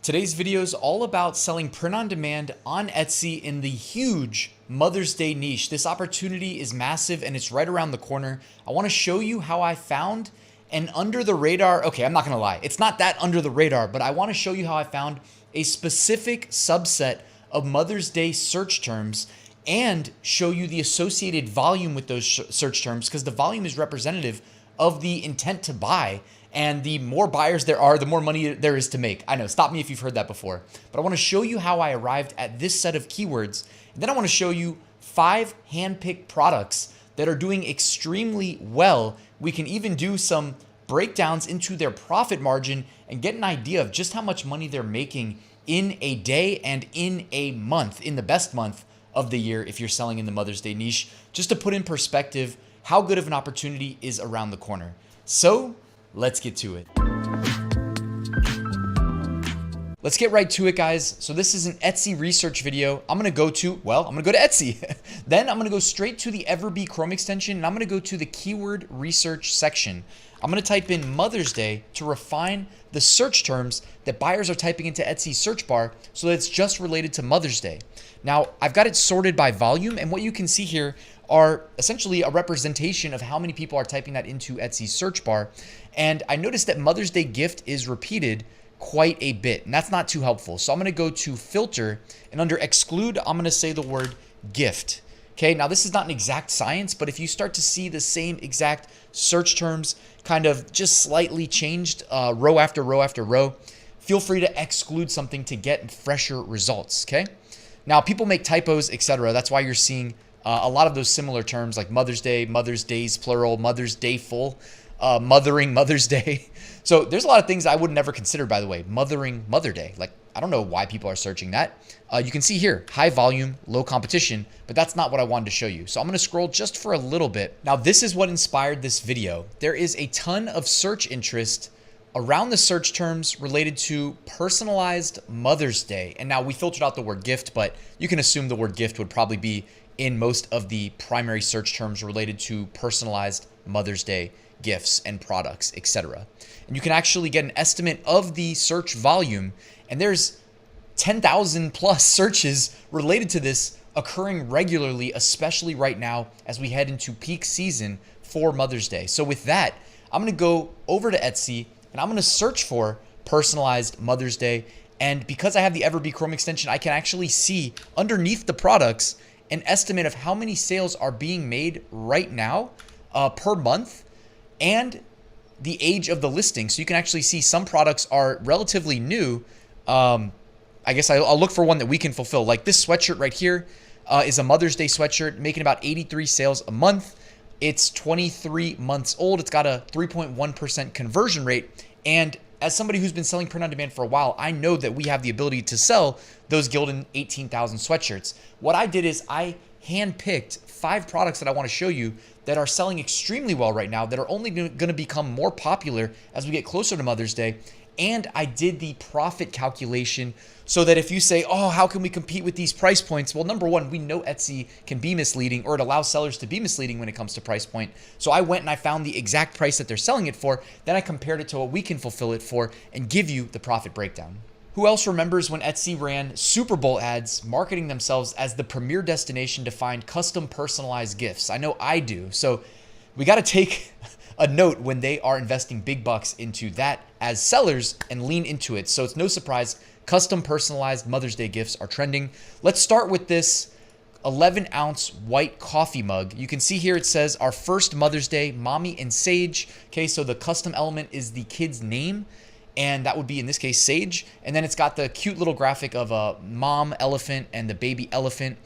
Today's video is all about selling print on demand on Etsy in the huge Mother's Day niche. This opportunity is massive and it's right around the corner. I want to show you how I found an under the radar. Okay, I'm not going to lie. It's not that under the radar, but I want to show you how I found a specific subset of Mother's Day search terms and show you the associated volume with those search terms, because the volume is representative of the intent to buy. And the more buyers there are, the more money there is to make. I know, stop me if you've heard that before. But I want to show you how I arrived at this set of keywords. And then I want to show you 5 hand-picked products that are doing extremely well. We can even do some breakdowns into their profit margin and get an idea of just how much money they're making in a day and in a month, in the best month of the year if you're selling in the Mother's Day niche, just to put in perspective how good of an opportunity is around the corner. So let's get to it. Let's get right to it, guys. So this is an Etsy research video. I'm gonna go to Etsy. Then I'm gonna go straight to the Everbee Chrome extension and I'm gonna go to the keyword research section. I'm gonna type in Mother's Day to refine the search terms that buyers are typing into Etsy's search bar so that it's just related to Mother's Day. Now, I've got it sorted by volume, and what you can see here are essentially a representation of how many people are typing that into Etsy's search bar. And I noticed that Mother's Day gift is repeated quite a bit, and that's not too helpful. So I'm gonna go to filter, and under exclude, I'm gonna say the word gift. Okay, now this is not an exact science, but if you start to see the same exact search terms kind of just slightly changed row after row after row, feel free to exclude something to get fresher results, okay? Now, people make typos, etc. That's why you're seeing a lot of those similar terms like Mother's Day, Mother's Days plural, Mother's Day full, mothering Mother's Day. So there's a lot of things I would never consider, by the way, mothering Mother Day. Like, I don't know why people are searching that. You can see here, high volume, low competition, but that's not what I wanted to show you. So I'm gonna scroll just for a little bit. Now, this is what inspired this video. There is a ton of search interest around the search terms related to personalized Mother's Day. And now we filtered out the word gift, but you can assume the word gift would probably be in most of the primary search terms related to personalized Mother's Day gifts and products, etc. And you can actually get an estimate of the search volume, and there's 10,000 plus searches related to this occurring regularly, especially right now as we head into peak season for Mother's Day. So with that, I'm gonna go over to Etsy and I'm gonna search for personalized Mother's Day. And because I have the Everbee Chrome extension, I can actually see underneath the products an estimate of how many sales are being made right now per month and the age of the listing. So you can actually see some products are relatively new. I guess I'll look for one that we can fulfill. Like this sweatshirt right here is a Mother's Day sweatshirt making about 83 sales a month. It's 23 months old. It's got a 3.1% conversion rate. And as somebody who's been selling print on demand for a while, I know that we have the ability to sell those Gildan 18,000 sweatshirts. What I did is I handpicked 5 products that I want to show you that are selling extremely well right now, that are only going to become more popular as we get closer to Mother's Day. And I did the profit calculation so that if you say, oh, how can we compete with these price points? Well, number one, we know Etsy can be misleading, or it allows sellers to be misleading when it comes to price point. So I went and I found the exact price that they're selling it for. Then I compared it to what we can fulfill it for and give you the profit breakdown. Who else remembers when Etsy ran Super Bowl ads marketing themselves as the premier destination to find custom personalized gifts? I know I do. So we got to take a note when they are investing big bucks into that as sellers and lean into it. So it's no surprise custom personalized Mother's Day gifts are trending. Let's start with this 11-ounce white coffee mug. You can see here it says our first Mother's Day, Mommy and Sage. Okay, so the custom element is the kid's name, and that would be in this case Sage. And then it's got the cute little graphic of a mom elephant and the baby elephant.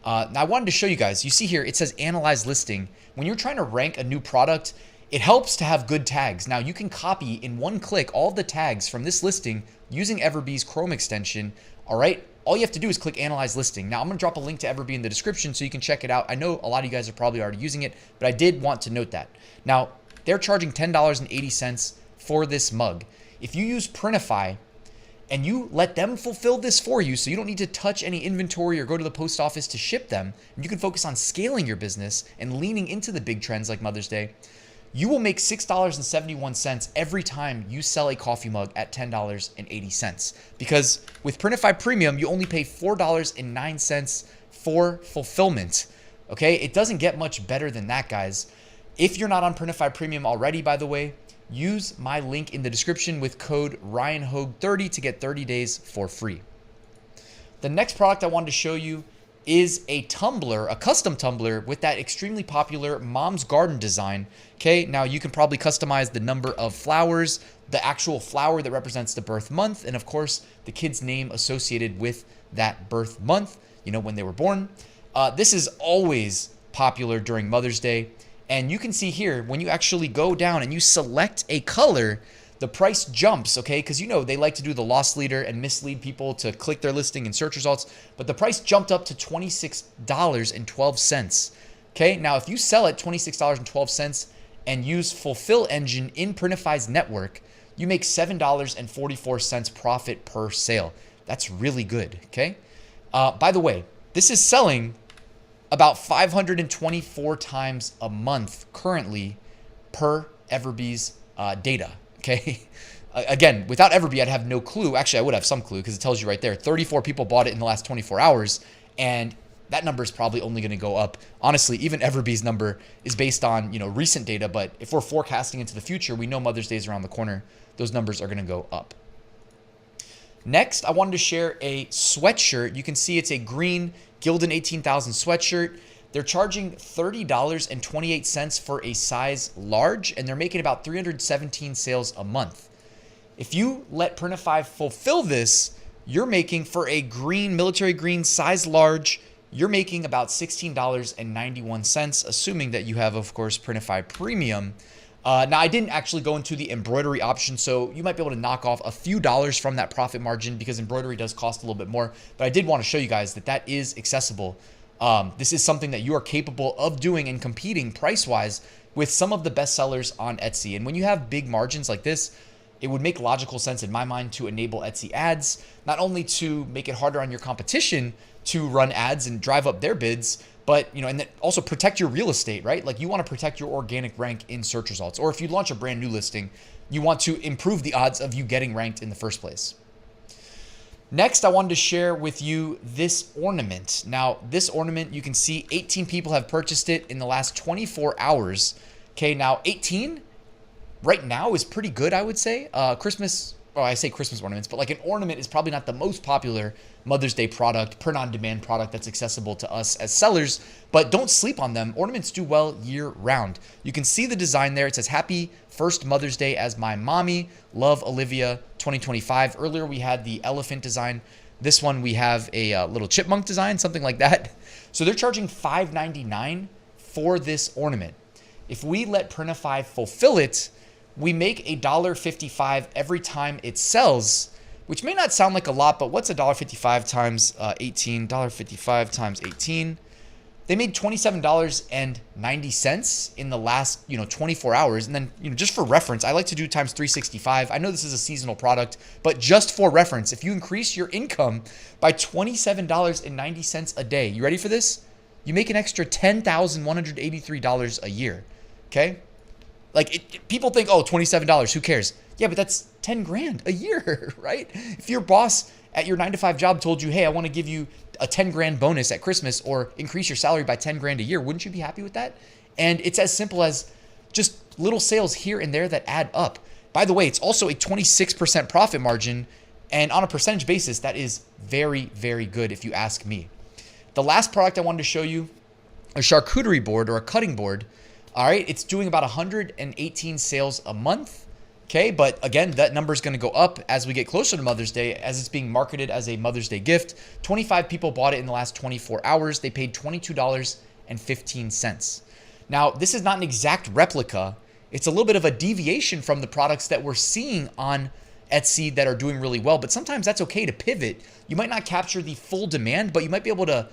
Now I wanted to show you guys, you see here it says analyze listing. When you're trying to rank a new product, it helps to have good tags. Now you can copy in one click all of the tags from this listing using Everbee's Chrome extension. All right, all you have to do is click analyze listing. Now I'm gonna drop a link to Everbee in the description so you can check it out. I know a lot of you guys are probably already using it, but I did want to note that. Now they're charging $10.80 for this mug. If you use Printify and you let them fulfill this for you, so you don't need to touch any inventory or go to the post office to ship them, and you can focus on scaling your business and leaning into the big trends like Mother's Day, you will make $6.71 every time you sell a coffee mug at $10.80. Because with Printify Premium, you only pay $4.09 for fulfillment. Okay, it doesn't get much better than that, guys. If you're not on Printify Premium already, by the way, use my link in the description with code RyanHogue30 to get 30 days for free. The next product I wanted to show you is a tumbler, a custom tumbler with that extremely popular Mom's Garden design. Okay, now you can probably customize the number of flowers, the actual flower that represents the birth month, and of course, the kid's name associated with that birth month, you know, when they were born. This is always popular during Mother's Day. And you can see here, when you actually go down and you select a color, the price jumps, okay? Because you know they like to do the loss leader and mislead people to click their listing in search results. But the price jumped up to $26.12. Okay, now if you sell at $26.12 and use Fulfill Engine in Printify's network, you make $7.44 profit per sale. That's really good, okay? By the way, this is selling about 524 times a month currently per Everbee's data, okay? Again, without Everbee, I'd have no clue. Actually, I would have some clue because it tells you right there, 34 people bought it in the last 24 hours, and that number is probably only going to go up. Honestly, even Everbee's number is based on, you know, recent data, but if we're forecasting into the future, we know Mother's Day is around the corner. Those numbers are going to go up. Next, I wanted to share a sweatshirt. You can see it's a green Gildan 18,000 sweatshirt. They're charging $30.28 for a size large, and they're making about 317 sales a month. If you let Printify fulfill this, you're making for a green, military green size large, you're making about $16.91, assuming that you have, of course, Printify Premium. Now, I didn't actually go into the embroidery option, so you might be able to knock off a few dollars from that profit margin because embroidery does cost a little bit more. But I did want to show you guys that that is accessible. This is something that you are capable of doing and competing price-wise with some of the best sellers on Etsy. And when you have big margins like this, it would make logical sense in my mind to enable Etsy ads, not only to make it harder on your competition to run ads and drive up their bids, but, you know, and then also protect your real estate, right? Like you want to protect your organic rank in search results. Or if you launch a brand new listing, you want to improve the odds of you getting ranked in the first place. Next, I wanted to share with you this ornament. Now, this ornament, you can see 18 people have purchased it in the last 24 hours. Okay, now 18 right now is pretty good, I would say. Christmas, oh, I say Christmas ornaments, but like an ornament is probably not the most popular Mother's Day product, print-on-demand product that's accessible to us as sellers, but don't sleep on them. Ornaments do well year-round. You can see the design there. It says, "Happy first Mother's Day as my mommy. Love, Olivia, 2025. Earlier, we had the elephant design. This one, we have a little chipmunk design, something like that. So they're charging $5.99 for this ornament. If we let Printify fulfill it, we make $1.55 every time it sells, which may not sound like a lot, but what's $1.55 times 18? $1.55 times 18. They made $27.90 in the last, 24 hours. And then, just for reference, I like to do times 365. I know this is a seasonal product, but just for reference, if you increase your income by $27.90 a day, you ready for this? You make an extra $10,183 a year. Okay? Like people think, oh, $27, who cares? Yeah, but that's 10 grand a year, right? If your boss at your 9-to-5 job told you, hey, I want to give you a 10 grand bonus at Christmas or increase your salary by 10 grand a year, wouldn't you be happy with that? And it's as simple as just little sales here and there that add up. By the way, it's also a 26% profit margin. And on a percentage basis, that is very, very good if you ask me. The last product I wanted to show you, a charcuterie board or a cutting board. All right, it's doing about 118 sales a month. Okay, but again, that number is going to go up as we get closer to Mother's Day, as it's being marketed as a Mother's Day gift. 25 people bought it in the last 24 hours. They paid $22.15. Now, this is not an exact replica. It's a little bit of a deviation from the products that we're seeing on Etsy that are doing really well, but sometimes that's okay to pivot. You might not capture the full demand, but you might be able to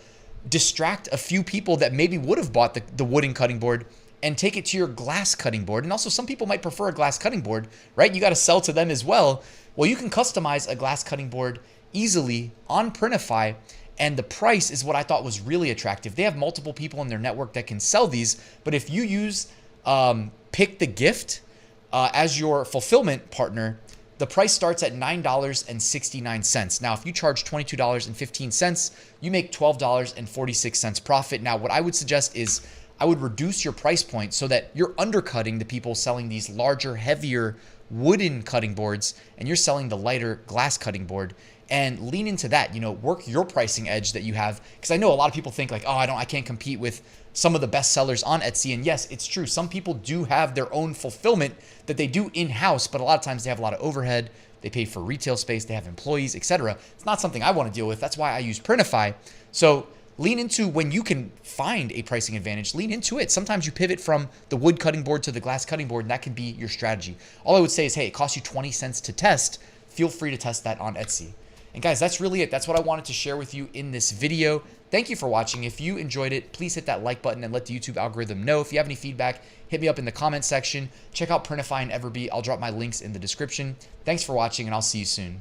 distract a few people that maybe would have bought the wooden cutting board and take it to your glass cutting board. And also some people might prefer a glass cutting board, right? You got to sell to them as well. Well, you can customize a glass cutting board easily on Printify, and the price is what I thought was really attractive. They have multiple people in their network that can sell these, but if you use pick the gift as your fulfillment partner, the price starts at $9.69. Now, if you charge $22.15, you make $12.46 profit. Now, what I would suggest is I would reduce your price point so that you're undercutting the people selling these larger, heavier wooden cutting boards, and you're selling the lighter glass cutting board. And lean into that, work your pricing edge that you have. Because I know a lot of people think like, oh, I can't compete with some of the best sellers on Etsy. And yes, it's true. Some people do have their own fulfillment that they do in-house, but a lot of times they have a lot of overhead. They pay for retail space, they have employees, etc. It's not something I want to deal with. That's why I use Printify. So lean into when you can find a pricing advantage, lean into it. Sometimes you pivot from the wood cutting board to the glass cutting board, and that can be your strategy. All I would say is, hey, it costs you 20 cents to test. Feel free to test that on Etsy. And guys, that's really it. That's what I wanted to share with you in this video. Thank you for watching. If you enjoyed it, please hit that like button and let the YouTube algorithm know. If you have any feedback, hit me up in the comment section. Check out Printify and Everbee. I'll drop my links in the description. Thanks for watching, and I'll see you soon.